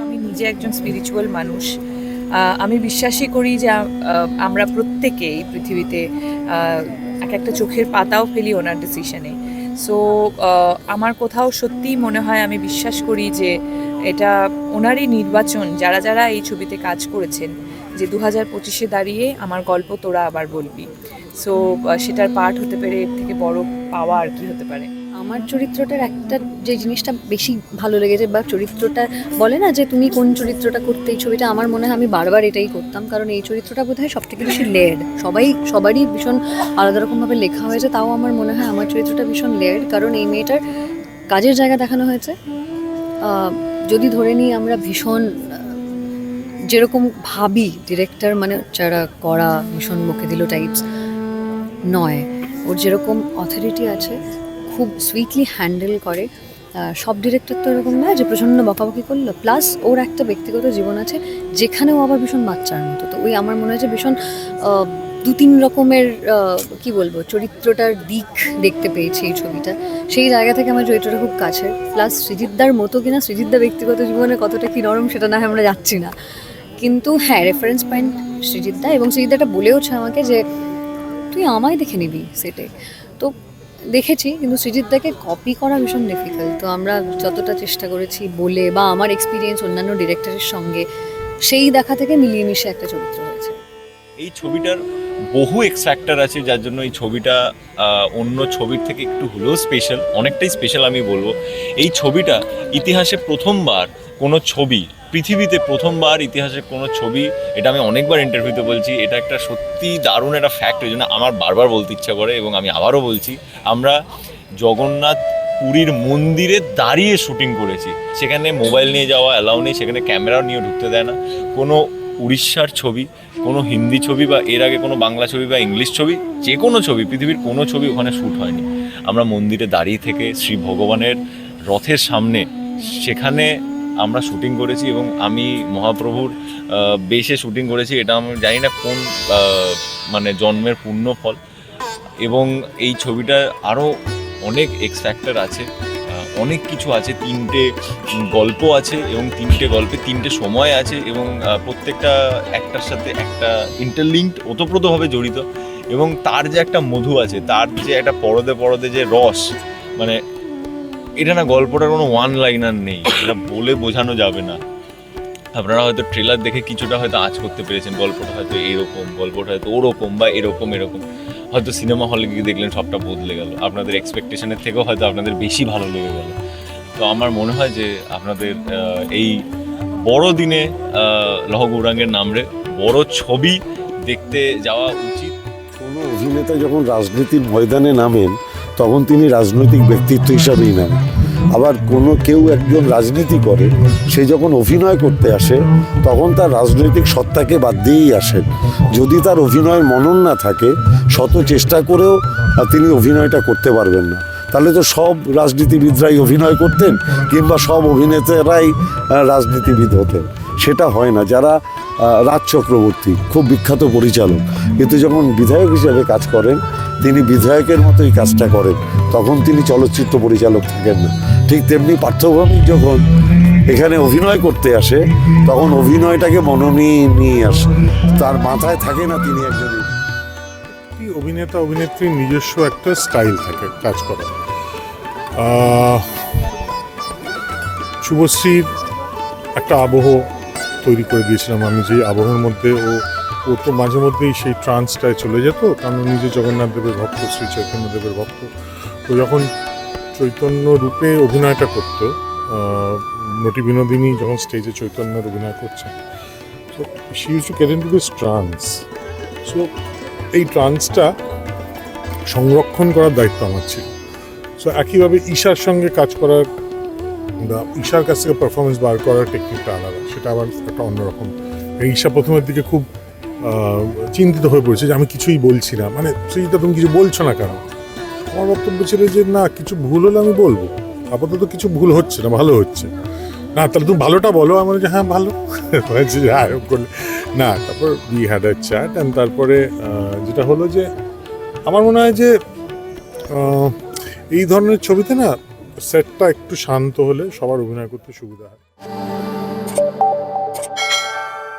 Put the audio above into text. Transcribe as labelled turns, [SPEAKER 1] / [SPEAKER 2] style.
[SPEAKER 1] আমি নিজে একজন স্পিরিচুয়াল মানুষ। আমি বিশ্বাসই করি যে আমরা প্রত্যেকে এই পৃথিবীতে এক একটা চোখের পাতাও ফেলি ওনার ডিসিশনে। সো আমার কোথাও সত্যিই মনে হয়, আমি বিশ্বাস করি যে এটা ওনারই নির্বাচন, যারা যারা এই ছবিতে কাজ করেছেন, যে 2025-এ দাঁড়িয়ে আমার গল্প তোরা আবার বলবি। সো সেটার পার্ট হতে পেরে এর থেকে বড় পাওয়া আর কি হতে পারে।
[SPEAKER 2] আমার চরিত্রটার একটা যে জিনিসটা বেশি ভালো লেগেছে, বা চরিত্রটা বলে না যে তুমি কোন চরিত্রটা করতে, এই ছবিটা আমার মনে হয় আমি বারবার এটাই করতাম, কারণ এই চরিত্রটা বোধহয় সবথেকে বেশি লেয়ার্ড। সবারই ভীষণ আলাদা রকমভাবে লেখা হয়েছে, তাও আমার মনে হয় আমার চরিত্রটা ভীষণ লেয়ার্ড, কারণ এই মেয়েটার কাজের জায়গা দেখানো হয়েছে। যদি ধরে নিই আমরা ভীষণ যেরকম ভাবি ডিরেক্টর মানে যারা করা ভীষণ মুখে দিল টাইপস নয়, ওর যেরকম অথরিটি আছে, খুব সুইটলি হ্যান্ডেল করে। সব ডিরেক্টর তো এরকম নয় যে প্রচণ্ড বকাবকি করলো, প্লাস ওর একটা ব্যক্তিগত জীবন আছে যেখানেও আবার ভীষণ বাচ্চার মতো। তো ওই আমার মনে হয় যে ভীষণ দু তিন রকমের কি বলবো চরিত্রটার দিক দেখতে পেয়েছি এই ছবিটা। সেই জায়গা থেকে আমার চরিত্রটা খুব কাছে। প্লাস সৃজিতদার মতো কিনা, সৃজিতদা ব্যক্তিগত জীবনে কতটা কি নরম সেটা না হয় আমরা যাচ্ছি না, কিন্তু হ্যাঁ রেফারেন্স পয়েন্ট সৃজিতদা। এবং সৃজিতদা এটা বলেওছে আমাকে যে তুই আমায় দেখে নিবি সেটে। তো দেখেছি, কিন্তু সৃজিতদাকে কপি করা ভীষণ ডিফিকাল্ট। তো আমরা যতটা চেষ্টা করেছি বলে, বা আমার এক্সপিরিয়েন্স অন্যান্য ডিরেক্টরের সঙ্গে, সেই দেখা থেকে মিলিয়ে মিশে একটা চরিত্র হয়েছে।
[SPEAKER 3] এই ছবিটার বহু এক্স ফ্যাক্টর আছে, যার জন্য এই ছবিটা অন্য ছবির থেকে একটু হলেও স্পেশাল, অনেকটাই স্পেশাল আমি বলবো। এই ছবিটা ইতিহাসে প্রথমবার কোনো ছবি, পৃথিবীতে প্রথমবার ইতিহাসে কোনো ছবি, এটা আমি অনেকবার ইন্টারভিউতে বলছি, এটা একটা সত্যি দারুণ একটা ফ্যাক্ট, ওই জন্য আমার বারবার বলতে ইচ্ছা করে এবং আমি আবারও বলছি, আমরা জগন্নাথ পুরীর মন্দিরে দাঁড়িয়ে শুটিং করেছি। সেখানে মোবাইল নিয়ে যাওয়া অ্যালাউ নেই, সেখানে ক্যামেরাও নিয়ে ঢুকতে দেয় না। কোনো উড়িষ্যার ছবি, কোনো হিন্দি ছবি, বা এর আগে কোনো বাংলা ছবি বা ইংলিশ ছবি, যে কোনো ছবি, পৃথিবীর কোনো ছবি ওখানে শ্যুট হয়নি। আমরা মন্দিরে দাঁড়িয়ে থেকে শ্রী ভগবানের রথের সামনে সেখানে আমরা শুটিং করেছি, এবং আমি মহাপ্রভুর বেশে শুটিং করেছি। এটা আমি জানি না কোন মানে জন্মের পুণ্য ফল। এবং এই ছবিটার আরও অনেক এক্স ফ্যাক্টর আছে, অনেক কিছু আছে। 3টে গল্প আছে এবং 3টে গল্পে 3টে সময় আছে, এবং প্রত্যেকটা একটার সাথে একটা ইন্টারলিঙ্কড, ওতপ্রোতভাবে জড়িত। এবং তার যে একটা মধু আছে, তার যে একটা পরদে পরদে যে রস, মানে এটা না, গল্পটার কোনো ওয়ান লাইনার নেই, এটা বলে বোঝানো যাবে না। আপনারা হয়তো ট্রেলার দেখে কিছুটা হয়তো আঁচ করতে পেরেছেন, গল্পটা হয়তো এরকম, গল্পটা হয়তো ওরকম, বা এরকম হয়তো সিনেমা হলে গিয়ে দেখলেন সবটা বদলে গেল, আপনাদের এক্সপেকটেশনের থেকেও হয়তো আপনাদের বেশি ভালো লেগে গেল। তো আমার মনে হয় যে আপনাদের এই বড় দিনে লহ গৌরাঙ্গের নামরে বড় ছবি দেখতে যাওয়া উচিত।
[SPEAKER 4] কোনো অভিনেতা যখন রাজনীতির ময়দানে নামেন তখন তিনি রাজনৈতিক ব্যক্তিত্ব হিসাবেই নামেন। আবার কেউ একজন রাজনীতি করে, সে যখন অভিনয় করতে আসে তখন তার রাজনৈতিক সত্তাকে বাদ দিয়েই আসেন। যদি তার অভিনয়ের মনন না থাকে, শত চেষ্টা করেও তিনি অভিনয়টা করতে পারবেন না। তাহলে তো সব রাজনীতিবিদরাই অভিনয় করতেন, কিংবা সব অভিনেতারাই রাজনীতিবিদ হতেন। সেটা হয় না। যারা রাজ চক্রবর্তী খুব বিখ্যাত পরিচালক, কিন্তু যখন বিধায়ক হিসেবে কাজ করেন তিনি বিধায়কের মতোই কাজটা করেন, তখন তিনি চলচ্চিত্র পরিচালক থাকেন না। ঠিক তেমনি পার্থভৌমিক যখন এখানে অভিনয় করতে আসে তখন অভিনয়টাকে মননে নিয়ে আসে, তার মাথায় থাকে না তিনি একজন
[SPEAKER 5] অভিনেতা অভিনেত্রীর নিজস্ব একটা স্টাইল থাকে কাজ করার। শুভশ্রীর একটা আবহ তৈরি করে দিয়েছিলাম আমি, যে আবহের মধ্যে ও তো মাঝে মধ্যেই সেই ট্রান্সটায় চলে যেত, কারণ নিজে জগন্নাথ দেবের ভক্ত, শ্রী চৈতন্য দেবের ভক্ত। তো যখন চৈতন্য রূপে অভিনয়টা করতো, নটি বিনোদিনী যখন স্টেজে চৈতন্যের অভিনয় করছে, তো she use to get into this trans. So এই ট্রান্সটা সংরক্ষণ করার দায়িত্ব আমার ছিল। সো একইভাবে ঈশার সঙ্গে কাজ করার, ঈশার কাছ থেকে পারফরমেন্স বার করার টেকনিকটা আলাদা, সেটা আবার একটা অন্যরকম। ঈশা প্রথমের দিকে খুব চিন্তিত হয়ে পড়েছে যে আমি কিছুই বলছি না, মানে সেইটা তুমি কিছু বলছো না কেন। আমার বক্তব্য ছিল যে না, কিছু ভুল হলে আমি বলবো, আপাতত কিছু ভুল হচ্ছে না, ভালো হচ্ছে না, তাহলে তুমি ভালোটা বলো। আমার যে হ্যাঁ ভালো করলে না। তারপর we had a chat, and তারপরে যেটা হলো যে আমার মনে হয় যে এই ধরনের ছবিতে না সেটটা একটু শান্ত হলে সবার অভিনয় করতে সুবিধা হয়।